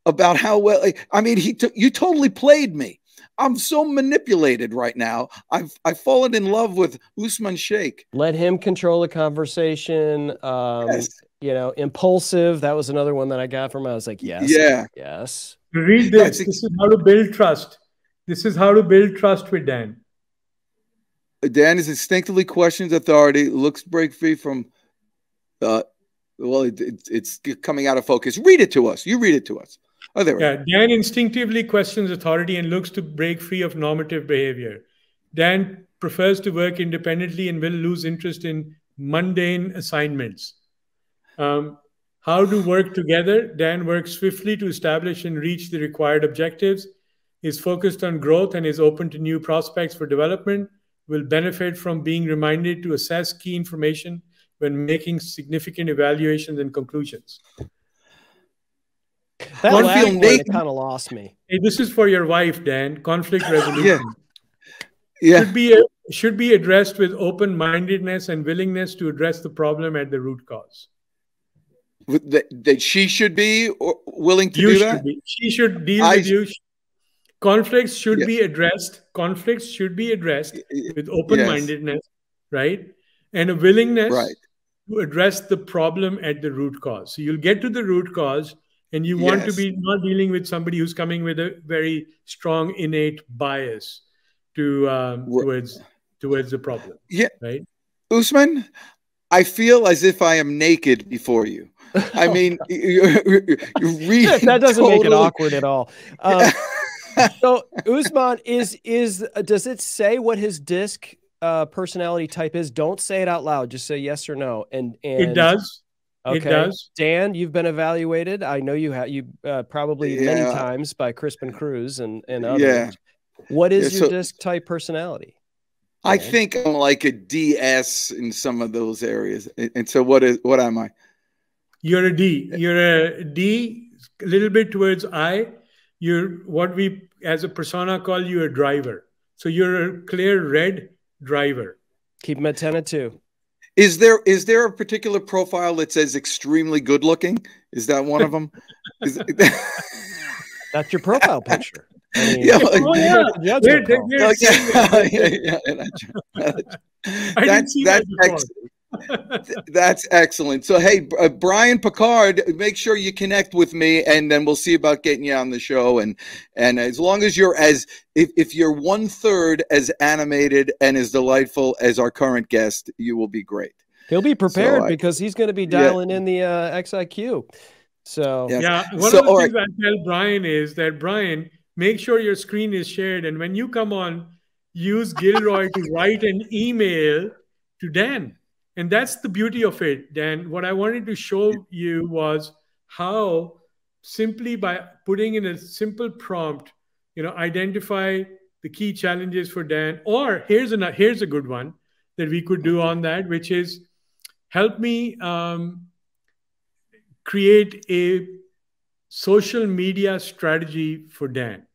about how well, I mean, you totally played me. I'm so manipulated right now. I've fallen in love with Usman Sheikh.
Let him control the conversation.
Yes.
You know, impulsive. That was another one that I got from him. I was like, yes,
yeah,
yes.
Read this. This is how to build trust. This is how to build trust with Dan.
Dan is instinctively questions authority, looks break free from, well, it's coming out of focus. Read it to us. You read it to us. Oh, there we go.
Dan instinctively questions authority and looks to break free of normative behavior. Dan prefers to work independently and will lose interest in mundane assignments. How to work together? Dan works swiftly to establish and reach the required objectives, is focused on growth and is open to new prospects for development, will benefit from being reminded to assess key information when making significant evaluations and conclusions.
That last one kind of lost me.
Hey, this is for your wife, Dan. Conflict resolution.
Yeah.
Should be addressed with open-mindedness and willingness to address the problem at the root cause.
That she should be willing to do that?
She should deal with you. Conflicts should be addressed. Conflicts should be addressed with open-mindedness, right? And a willingness to address the problem at the root cause. So you'll get to the root cause, and you want to be not dealing with somebody who's coming with a very strong innate bias to towards the problem.
Yeah,
right.
Usman, I feel as if I am naked before you. I mean, you're really
that doesn't make it awkward at all. So Usman, does it say what his disc personality type is? Don't say it out loud. Just say yes or no. And
it does.
Okay.
It does.
Dan, you've been evaluated. I know you have. You probably many times by Crispin Cruz and others.
Yeah.
What is your disc type personality?
I think I'm like a DS in some of those areas. And so what am I?
You're a D. You're a D, a little bit towards I. You're what we as a persona call you a driver. So you're a clear red driver.
Keep them at 10 and 2.
Is there a particular profile that says extremely good looking? Is that one of them?
That's your profile picture. I mean,
that's excellent. So, hey, Brian Picard, make sure you connect with me, and then we'll see about getting you on the show. And as long as you're if you're 1/3 as animated and as delightful as our current guest, you will be great.
He'll be prepared because he's going to be dialing in the XIQ. So
one of the things I tell Brian is that, Brian, make sure your screen is shared, and when you come on, use Gilroy to write an email to Dan. And that's the beauty of it, Dan. What I wanted to show you was how simply by putting in a simple prompt, identify the key challenges for Dan. Or here's a good one that we could do on that, which is help me create a social media strategy for Dan.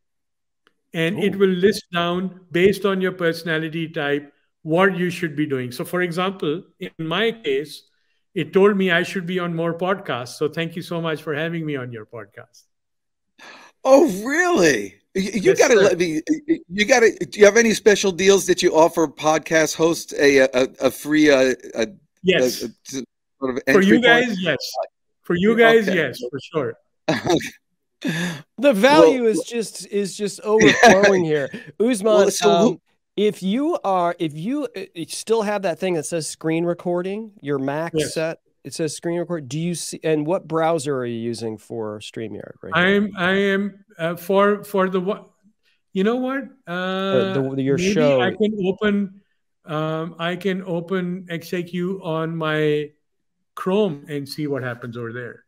And it will list down, based on your personality type, what you should be doing. So, for example, in my case, it told me I should be on more podcasts. So thank you so much for having me on your podcast.
Oh, really? You got to let me. You got to. Do you have any special deals that you offer podcast hosts a free?
Yes.
Sort of
for you guys, yes. For you guys, yes, for sure.
The value is just overflowing here, Usman. If you still have that thing that says screen recording, your Mac set, it says screen record. Do you see? And what browser are you using for StreamYard? Right.
I am for the what? You know what?
Your show.
I can open XAQ on my Chrome and see what happens over there.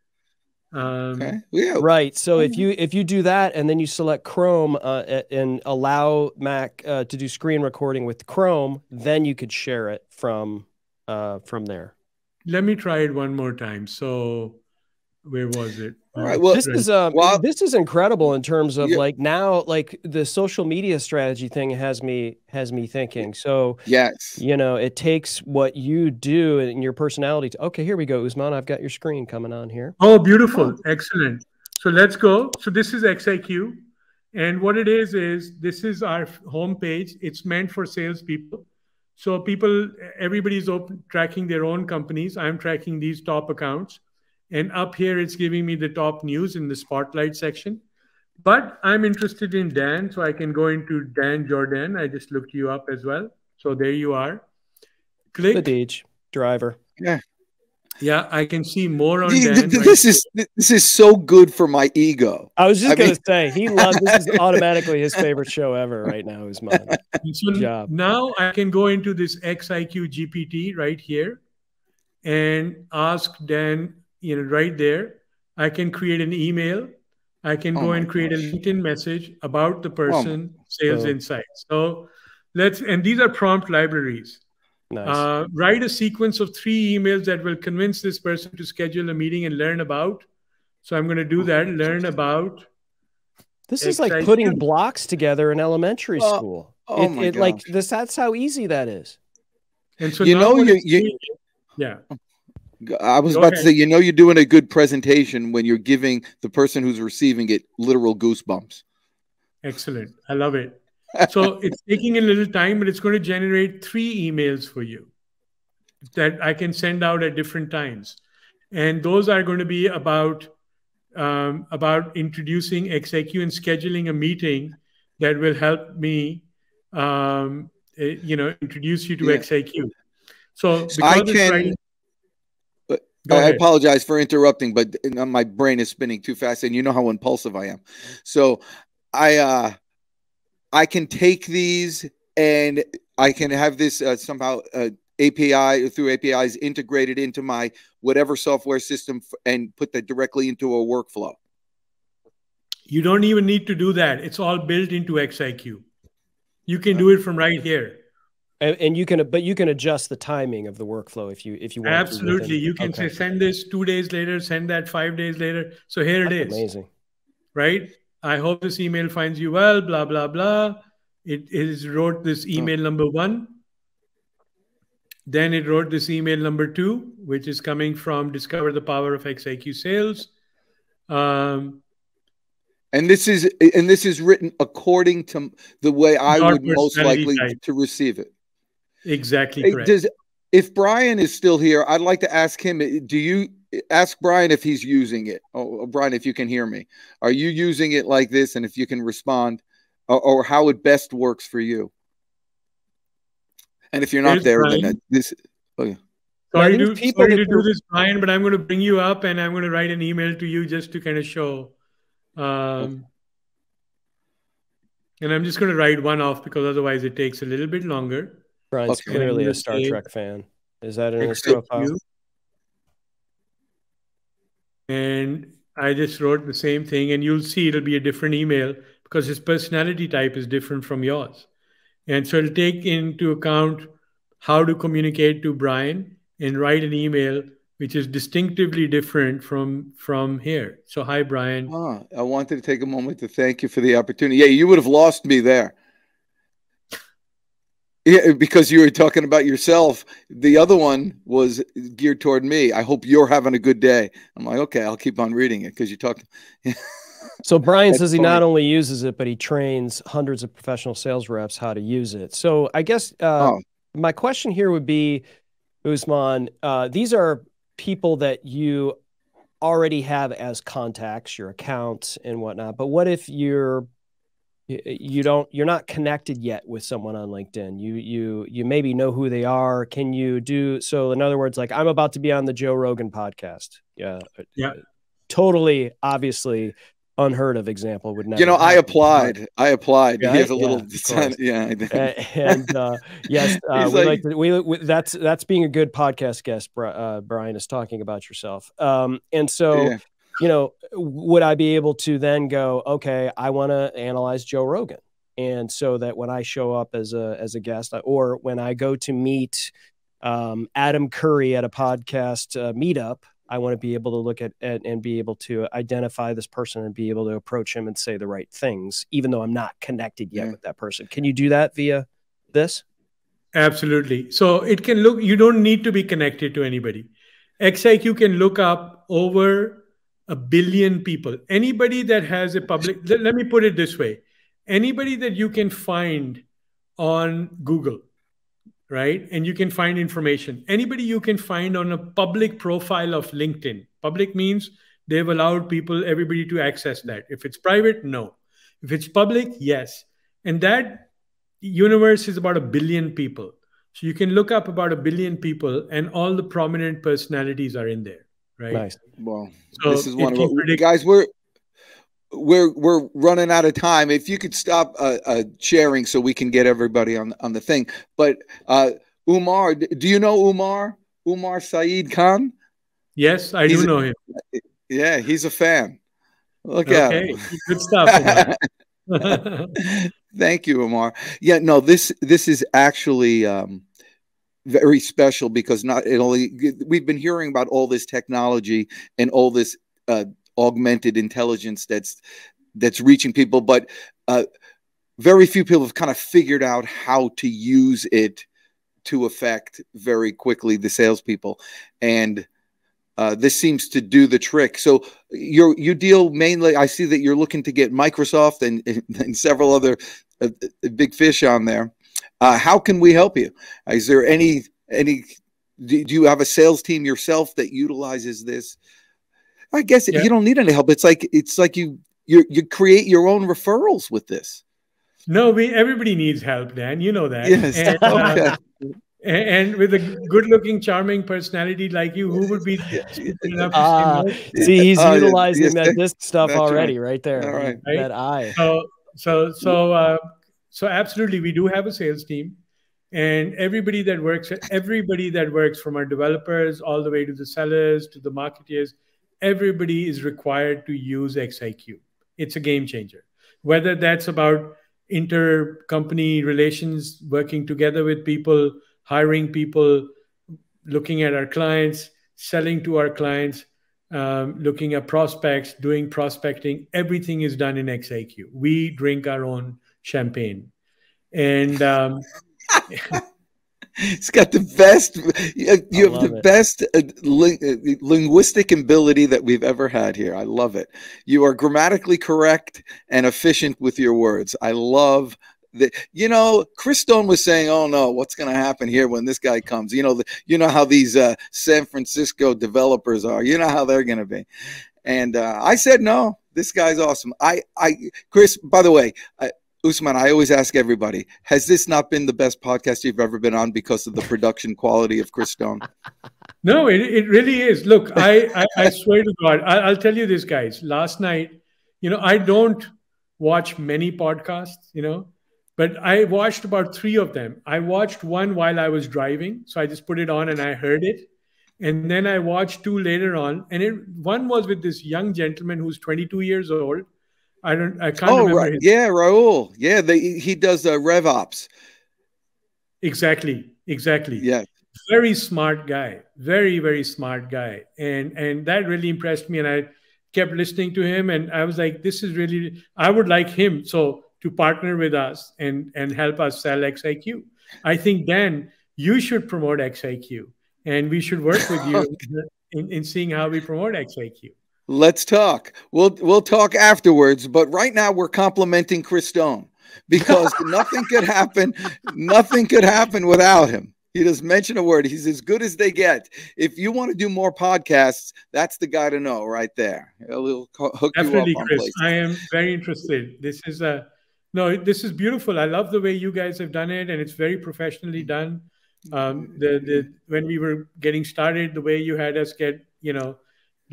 Right. So if you do that and then you select Chrome and allow Mac to do screen recording with Chrome, then you could share it from there.
Let me try it one more time. So where was it?
All right. Well,
this is incredible in terms of like now, like the social media strategy thing has me thinking. So
yes,
you know, it takes what you do and your personality. Okay, here we go, Usman. I've got your screen coming on here.
Oh, beautiful. Excellent. So let's go. So this is XIQ. And what it is this is our homepage. It's meant for salespeople. So everybody's tracking their own companies. I'm tracking these top accounts. And up here, it's giving me the top news in the spotlight section. But I'm interested in Dan, so I can go into Dan Jourdan. I just looked you up as well. So there you are. Click.
The Deej driver.
Yeah.
Yeah, I can see more on Dan.
This is so good for my ego.
I was just going to say, this is automatically his favorite show ever right now, Usman.
So now I can go into this XIQ GPT right here and ask Dan, you know, right there. I can create an email. I can go and create a LinkedIn message about the person, sales insights. So and these are prompt libraries.
Nice.
Write a sequence of 3 emails that will convince this person to schedule a meeting and learn about. So I'm going to do that. Learn about.
This is like putting blocks together in elementary school. That's how easy that is.
And so
yeah. I was about to say, you know, you're doing a good presentation when you're giving the person who's receiving it literal goosebumps.
Excellent. I love it. So it's taking a little time, but it's going to generate 3 emails for you that I can send out at different times. And those are going to be about introducing XIQ and scheduling a meeting that will help me, introduce you to XIQ. So
I apologize for interrupting, but my brain is spinning too fast, and you know how impulsive I am. So I can take these and I can have this somehow through APIs integrated into my whatever software system and put that directly into a workflow.
You don't even need to do that. It's all built into XIQ. You can do it from right here.
And you can adjust the timing of the workflow if you want.
Absolutely. You can say, send this 2 days later, send that 5 days later. So here it is.
Amazing.
Right? I hope this email finds you well, blah, blah, blah. It wrote this email number 1. Then it wrote this email number 2, which is coming from Discover the Power of XIQ Sales.
And this is written according to the way I would most likely to receive it.
Exactly correct.
If Brian is still here, I'd like to ask him, do you ask Brian if he's using it? Oh, Brian, if you can hear me, are you using it like this? And if you can respond or how it best works for you. And if you're not there, then this. Okay.
Sorry to do this, Brian, but I'm going to bring you up and I'm going to write an email to you just to kind of show. And I'm just going to write one off because otherwise it takes a little bit longer.
Brian's clearly a Star Trek fan. Is that in his profile?
And I just wrote the same thing, and you'll see it'll be a different email because his personality type is different from yours. And so it'll take into account how to communicate to Brian and write an email which is distinctively different from here. So hi, Brian.
I wanted to take a moment to thank you for the opportunity. Yeah, you would have lost me there. Yeah, because you were talking about yourself. The other one was geared toward me. I hope you're having a good day. I'm like, okay, I'll keep on reading it because you talked.
So Brian says he not only uses it, but he trains hundreds of professional sales reps how to use it. So I guess my question here would be, Usman, these are people that you already have as contacts, your accounts and whatnot. But what if you're not connected yet with someone on LinkedIn? You maybe know who they are. Can you do so? In other words, like I'm about to be on the Joe Rogan podcast. Yeah. Totally, obviously unheard of example would never.
You know, I applied.
Yeah,
he has a little.
Yes, that's being a good podcast guest. Brian is talking about yourself, and so. Yeah. You know, would I be able to then go, okay, I want to analyze Joe Rogan. And so that when I show up as a guest or when I go to meet Adam Curry at a podcast meetup, I want to be able to look at and be able to identify this person and be able to approach him and say the right things, even though I'm not connected yet with that person. Can you do that via this?
Absolutely. So it can look, you don't need to be connected to anybody. XIQ can look up over 1 billion people. Anybody that has a public, let me put it this way. Anybody that you can find on Google, right? And you can find information. Anybody you can find on a public profile of LinkedIn. Public means they've allowed people, everybody to access that. If it's private, no. If it's public, yes. And that universe is about 1 billion people. So you can look up about 1 billion people and all the prominent personalities are in there, right?
Nice.
Well, so this is one of it. Guys, we're running out of time. If you could stop sharing so we can get everybody on the thing. But Umar, do you know Umar? Umar Saeed Khan?
Yes, I do know him.
Yeah, he's a fan. Look at him.
Good stuff, Umar.
Thank you, Umar. Yeah, no, this is actually very special because we've been hearing about all this technology and all this augmented intelligence that's reaching people, but very few people have kind of figured out how to use it to affect very quickly the salespeople, and this seems to do the trick. So you deal mainly, I see that you're looking to get Microsoft and several other big fish on there. How can we help you? Is there do you have a sales team yourself that utilizes this? I guess you don't need any help. It's like you create your own referrals with this.
No, everybody needs help, Dan. You know that.
Yes.
And,
okay.
And with a good-looking, charming personality like you, who would be enough to say no?
See, he's utilizing that disc stuff already, right there.
All right.
That eye.
So absolutely, we do have a sales team, and everybody that works from our developers all the way to the sellers to the marketeers, everybody is required to use XIQ. It's a game changer. Whether that's about intercompany relations, working together with people, hiring people, looking at our clients, selling to our clients, looking at prospects, doing prospecting, everything is done in XIQ. We drink our own champagne. And
it's got the best, you have the best linguistic ability that we've ever had here. I love it. You are grammatically correct and efficient with your words. I love that. You know, Chris Stone was saying, oh no, what's going to happen here when this guy comes? You know how these San Francisco developers are, you know how they're going to be. And I said, no, this guy's awesome. Chris, by the way, Usman, I always ask everybody, has this not been the best podcast you've ever been on because of the production quality of Chris Stone?
No, it really is. Look, I swear to God, I'll tell you this, guys. Last night, I don't watch many podcasts, but I watched about 3 of them. I watched one while I was driving, so I just put it on and I heard it. And then I watched 2 later on, and one was with this young gentleman who's 22 years old. I can't remember.
Right. Yeah, Raul. Yeah, he does RevOps.
Exactly.
Yeah.
Very smart guy. Very, very smart guy. And that really impressed me. And I kept listening to him. And I was like, this is really, I would like him to partner with us and help us sell XIQ. I think, Dan, you should promote XIQ. And we should work with you in seeing how we promote XIQ.
Let's talk. We'll talk afterwards, but right now we're complimenting Chris Stone because nothing could happen. Nothing could happen without him. He doesn't mention a word. He's as good as they get. If you want to do more podcasts, that's the guy to know right there. He'll hook
Definitely,
you up on
Chris.
places.
I am very interested. This is beautiful. I love the way you guys have done it, and it's very professionally done. When we were getting started, the way you had us get,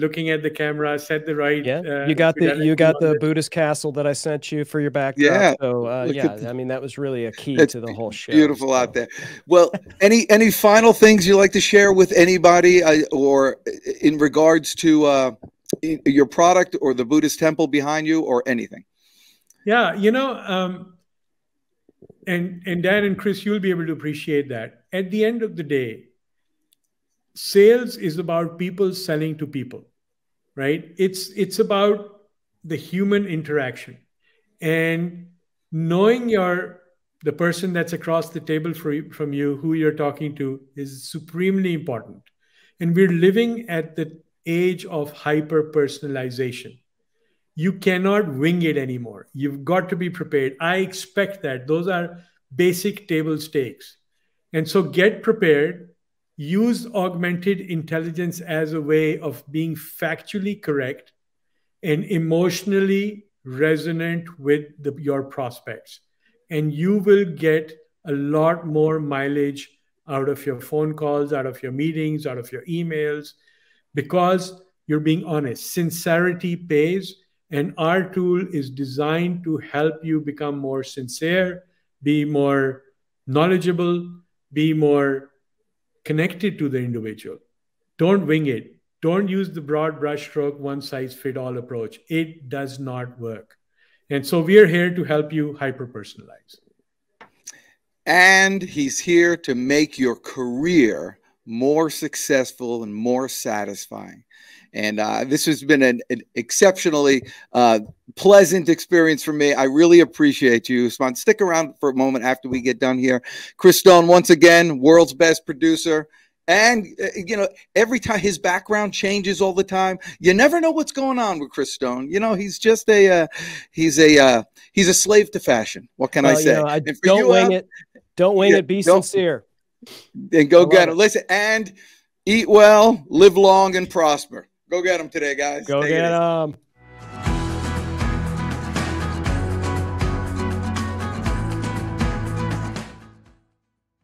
looking at the camera, set the right.
Yeah, you got the Buddhist castle that I sent you for your backdrop.
Yeah.
So I mean, that was really a key to the whole show.
Beautiful out there. Well, any final things you like to share with anybody, or in regards to your product or the Buddhist temple behind you, or anything?
Yeah, and Dan and Chris, you'll be able to appreciate that. At the end of the day, sales is about people selling to people, right? It's about the human interaction, and knowing the person that's across the table from you, who you're talking to, is supremely important. And we're living at the age of hyper personalization. You cannot wing it anymore. You've got to be prepared. I expect that. Those are basic table stakes. And so get prepared. Use augmented intelligence as a way of being factually correct and emotionally resonant with your prospects. And you will get a lot more mileage out of your phone calls, out of your meetings, out of your emails, because you're being honest. Sincerity pays, and our tool is designed to help you become more sincere, be more knowledgeable, be more connected to the individual. Don't wing it. Don't use the broad brushstroke, one size fit all approach. It does not work. And so we are here to help you hyper personalize.
And he's here to make your career more successful and more satisfying. And this has been an exceptionally pleasant experience for me. I really appreciate you, Usman. Stick around for a moment after we get done here. Chris Stone, once again, world's best producer. And, you know, every time his background changes all the time, you never know what's going on with Chris Stone. You know, he's just he's a slave to fashion. What can I say?
You know, don't wing it. Don't wing it. Be sincere.
And go get him. Listen, and eat well, live long, and prosper. Go get them today, guys.
Go get them.